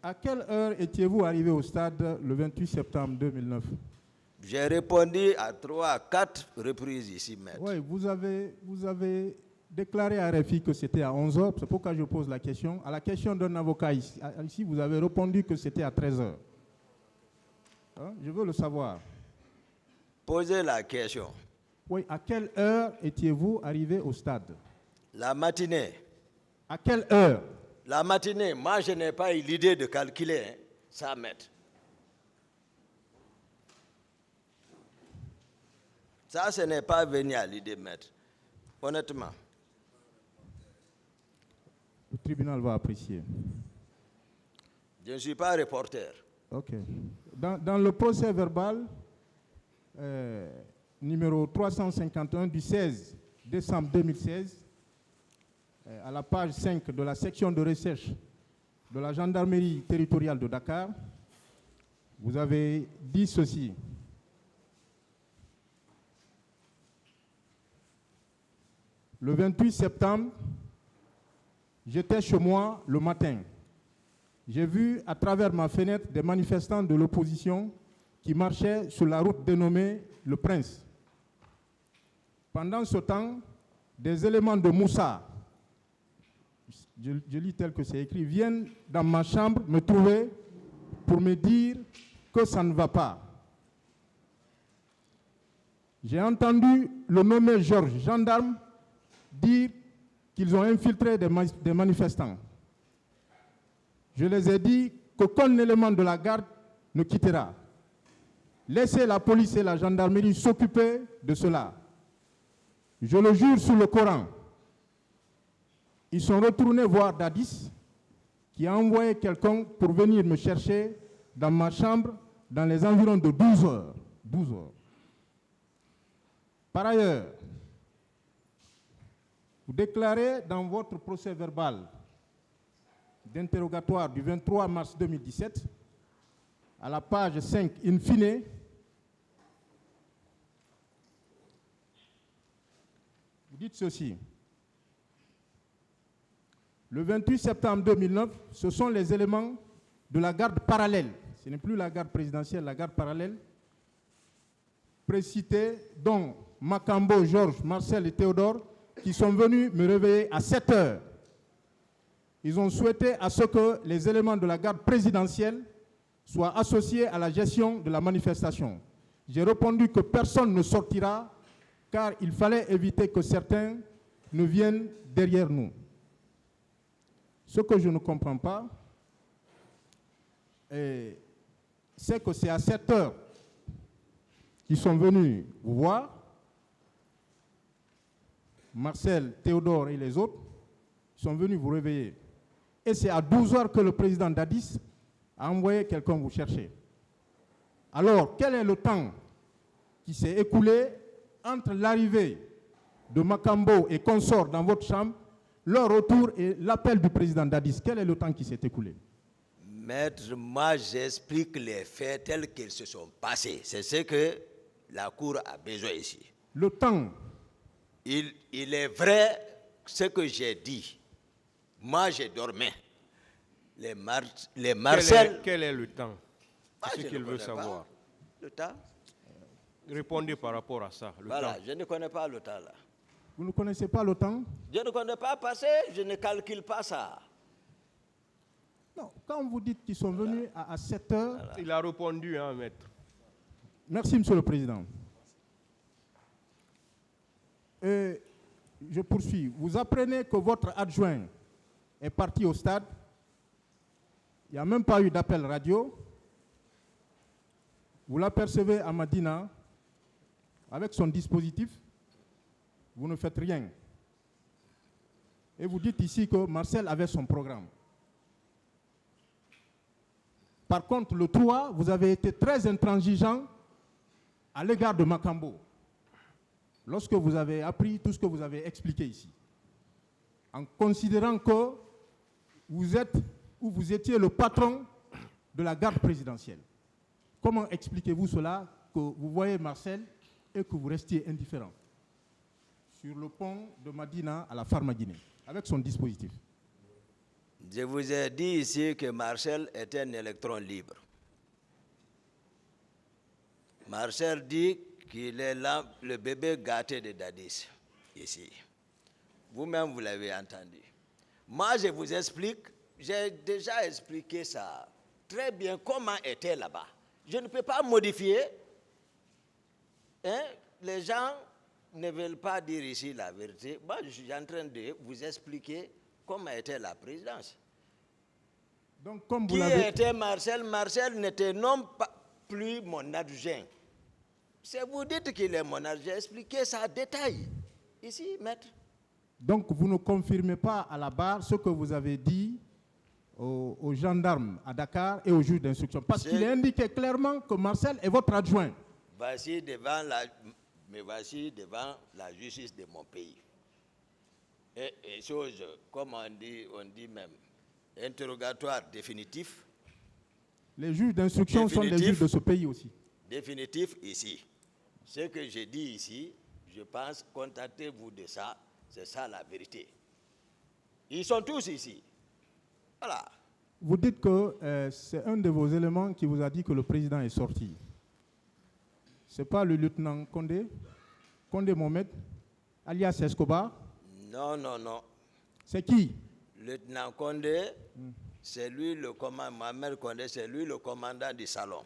À quelle heure étiez-vous arrivé au stade le 28 septembre 2009? J'ai répondu à 3 à 4 reprises ici, maître. Oui, vous avez déclaré à RFI que c'était à 11h, c'est pourquoi je pose la question. À la question d'un avocat ici, vous avez répondu que c'était à 13h. Hein? Je veux le savoir. Posez la question. Oui, à quelle heure étiez-vous arrivé au stade? La matinée. À quelle heure? La matinée, moi je n'ai pas eu l'idée de calculer ça, maître. Ça, ce n'est pas venu à l'idée, maître. Honnêtement. Le tribunal va apprécier. Je ne suis pas reporter. OK. Dans le procès verbal numéro 351 du 16 décembre 2016, à la page 5 de la section de recherche de la gendarmerie territoriale de Dakar, vous avez dit ceci. Le 28 septembre, j'étais chez moi le matin. J'ai vu à travers ma fenêtre des manifestants de l'opposition qui marchaient sur la route dénommée Le Prince. Pendant ce temps, des éléments de Moussa, je lis tel que c'est écrit, viennent dans ma chambre me trouver pour me dire que ça ne va pas. J'ai entendu le nommé Georges, gendarme, dire qu'ils ont infiltré des manifestants. Je les ai dit qu'aucun élément de la garde ne quittera. Laissez la police et la gendarmerie s'occuper de cela. Je le jure sur le Coran. Ils sont retournés voir Dadis, qui a envoyé quelqu'un pour venir me chercher dans ma chambre dans les environs de 12 heures. 12 heures. Par ailleurs, vous déclarez dans votre procès verbal d'interrogatoire du 23 mars 2017, à la page 5, in fine, vous dites ceci. Le 28 septembre 2009, ce sont les éléments de la garde parallèle, ce n'est plus la garde présidentielle, la garde parallèle, précités, dont Makambo, Georges, Marcel et Théodore, qui sont venus me réveiller à 7 heures. Ils ont souhaité à ce que les éléments de la garde présidentielle soient associés à la gestion de la manifestation. J'ai répondu que personne ne sortira car il fallait éviter que certains ne viennent derrière nous. Ce que je ne comprends pas, c'est que c'est à 7 heures qu'ils sont venus vous voir, Marcel, Théodore et les autres sont venus vous réveiller. Et c'est à 12 heures que le président Dadis a envoyé quelqu'un vous chercher. Alors, quel est le temps qui s'est écoulé entre l'arrivée de Makambo et consorts dans votre chambre, leur retour et l'appel du président Dadis? Quel est le temps qui s'est écoulé? Maître, moi j'explique les faits tels qu'ils se sont passés. C'est ce que la Cour a besoin ici. Le temps. Il est vrai ce que j'ai dit. Moi, je dormais. Les Marcel... Quel est le temps? C'est ce je qu'il ne veut connais savoir. pas le temps. Répondez par rapport à ça. Le Voilà, temps. je ne connais pas le temps là. Vous ne connaissez pas le temps? Je ne connais pas passé, je ne calcule pas ça. Non, quand vous dites qu'ils sont venus à 7 heures... Voilà. Il a répondu, hein, maître. Merci, Monsieur le Président. Et je poursuis. Vous apprenez que votre adjoint est parti au stade. Il n'y a même pas eu d'appel radio. Vous l'apercevez à Madina avec son dispositif. Vous ne faites rien. Et vous dites ici que Marcel avait son programme. Par contre, le 3, vous avez été très intransigeant à l'égard de Makambo, lorsque vous avez appris tout ce que vous avez expliqué ici, en considérant que vous êtes ou vous étiez le patron de la garde présidentielle. Comment expliquez-vous cela, que vous voyez Marcel et que vous restiez indifférent sur le pont de Madina à la Farmadine, avec son dispositif? Je vous ai dit ici que Marcel est un électron libre. Marcel dit qu'il est là, le bébé gâté de Dadis, ici. Vous-même, vous l'avez entendu. Moi, je vous explique, j'ai déjà expliqué ça très bien, comment était là-bas. Je ne peux pas modifier. Hein? Les gens ne veulent pas dire ici la vérité. Moi, je suis en train de vous expliquer comment était la présidence. Donc, comme vous Qui l'avez... était Marcel? Marcel n'était non pas plus mon adjoint. C'est vous dites qu'il est mon adjoint. Expliquez ça en détail. Ici, maître. Donc, vous ne confirmez pas à la barre ce que vous avez dit aux gendarmes à Dakar et aux juges d'instruction. Parce qu'il est indiqué clairement que Marcel est votre adjoint. Voici devant la justice de mon pays. Et chose, comme on dit même, interrogatoire définitif. Les juges d'instruction sont des juges de ce pays aussi. Définitif ici. Ce que j'ai dit ici, je pense, contactez-vous de ça, c'est ça la vérité. Ils sont tous ici. Voilà. Vous dites que c'est un de vos éléments qui vous a dit que le président est sorti. Ce n'est pas le lieutenant Condé Mohamed, alias Escobar? Non, non, non. C'est qui? Lieutenant Condé, c'est lui le commandant, Mohamed Condé, c'est lui le commandant du salon.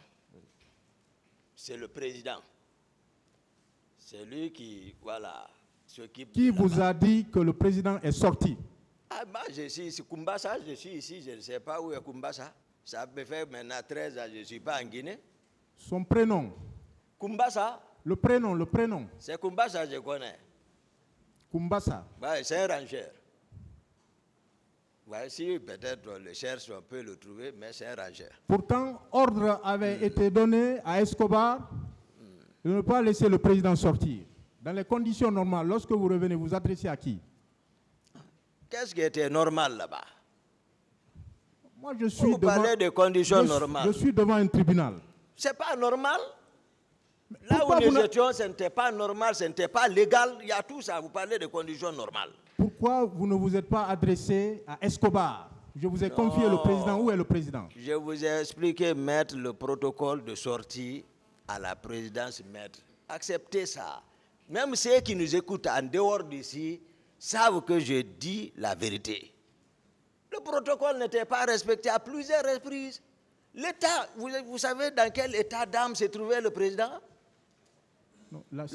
C'est le président. C'est lui qui, voilà, s'occupe. Qui vous a dit que le président est sorti? Ah, bah, je suis ici, Kumbasa, je suis ici, je ne sais pas où est Kumbasa. Ça me fait maintenant 13 ans, je ne suis pas en Guinée. Son prénom? Kumbasa. Le prénom. C'est Kumbasa, je connais. Kumbasa. Ouais, c'est un rangeur. Ouais, si peut-être on le cherche, on peut le trouver, mais c'est un rangeur. Pourtant, ordre avait été donné à Escobar de ne pas laisser le président sortir. Dans les conditions normales, lorsque vous revenez, vous adressez à qui? Qu'est-ce qui était normal là-bas? Moi, je suis vous parlez de conditions normales. Je suis devant un tribunal. C'est pas normal. Là où nous étions, ce n'était pas normal, ce n'était pas légal. Il y a tout ça. Vous parlez de conditions normales. Pourquoi vous ne vous êtes pas adressé à Escobar? Je vous ai confié le président. Où est le président? Je vous ai expliqué, maître, le protocole de sortie à la présidence, maître. Acceptez ça. Même ceux qui nous écoutent en dehors d'ici savent que je dis la vérité. Le protocole n'était pas respecté à plusieurs reprises. L'État, vous savez dans quel état d'âme se trouvait le président? Non, là,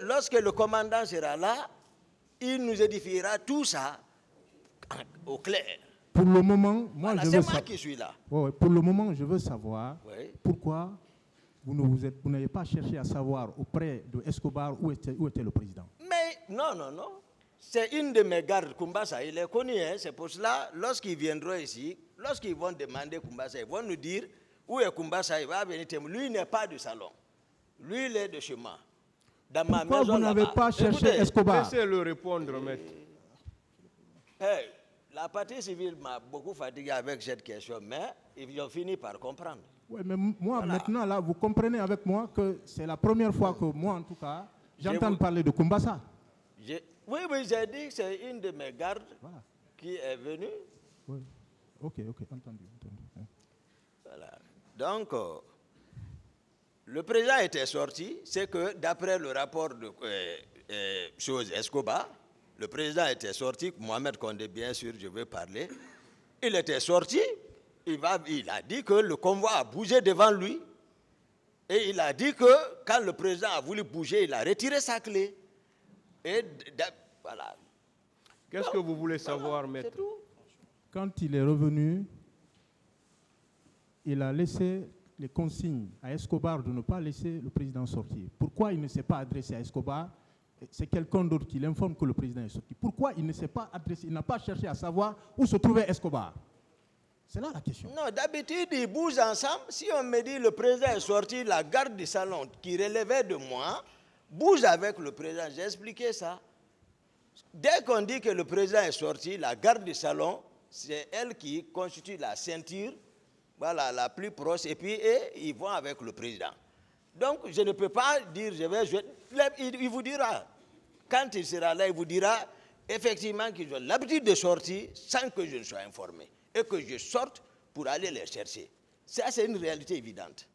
lorsque le commandant sera là, il nous édifiera tout ça au clair. Pour le moment, moi, voilà, je veux c'est savoir. moi qui suis là. Ouais, pour le moment, je veux savoir pourquoi vous n'avez pas cherché à savoir auprès de Escobar où était le président. Mais non. C'est une de mes gardes, Kumbasa. Il est connu, hein, c'est pour cela, lorsqu'ils viendront ici, lorsqu'ils vont demander Kumbasa, ils vont nous dire où est Kumbasa, il va venir témoigner. Lui, il n'est pas du salon. Lui, il est de chez moi. Dans ma maison. Pourquoi vous n'avez pas cherché Escobar? Laissez-le répondre, maître. Hey, la partie civile m'a beaucoup fatigué avec cette question, mais ils ont fini par comprendre. Oui, mais moi, maintenant, là, vous comprenez avec moi que c'est la première fois que moi, en tout cas, j'entends parler de Kumbasa. Oui, j'ai dit que c'est une de mes gardes qui est venue. Oui, ok, entendu. Voilà. Donc, le président était sorti, c'est que d'après le rapport de chose Escobar, le président était sorti, Mohamed Condé, bien sûr, je veux parler, il était sorti, il a dit que le convoi a bougé devant lui, et il a dit que quand le président a voulu bouger, il a retiré sa clé. Et voilà. Qu'est-ce que vous voulez savoir, maître? C'est tout. Quand il est revenu, il a laissé les consignes à Escobar de ne pas laisser le président sortir. Pourquoi il ne s'est pas adressé à Escobar? C'est quelqu'un d'autre qui l'informe que le président est sorti. Pourquoi il ne s'est pas adressé, il n'a pas cherché à savoir où se trouvait Escobar? C'est là la question. Non, d'habitude, ils bougent ensemble. Si on me dit le président est sorti, la garde du salon qui relevait de moi bouge avec le président. J'ai expliqué ça. Dès qu'on dit que le président est sorti, la garde du salon, c'est elle qui constitue la ceinture, voilà, la plus proche, et puis ils vont avec le président. Donc, je ne peux pas dire, je vais jouer. Il vous dira, quand il sera là, il vous dira effectivement qu'ils ont l'habitude de sortir sans que je ne sois informé. et que je sorte pour aller les chercher. Ça, c'est une réalité évidente.